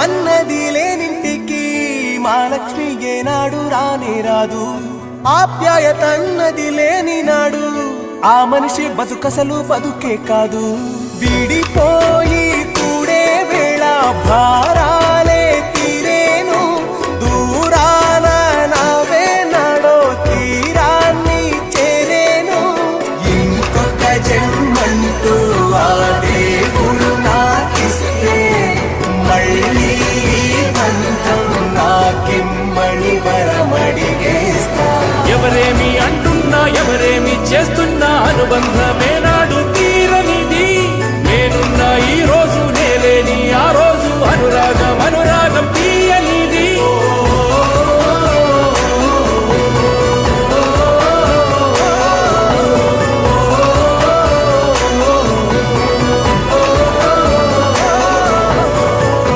అన్నది లేనింటికి మహాలక్ష్మి ఏనాడు రానే రాదు. ఆప్యాయత అన్నది లేని నాడు ఆ మనిషి బతుకసలు బతుకే కాదు. విడిపోయి కూడే వేళ భారాలే తీరేను, దూరాన నవే నాడో తీరాన్ని చేరేను. ఇంకొక జన్మంటూ ఆ దేవుడు నాకిస్తే మళ్ళీ బంధం నాకిమ్మని వరమడిగేస్తా. ఎవరేమి అంటున్నా ఎవరేమి చేస్తున్నా అనుబంధమేనా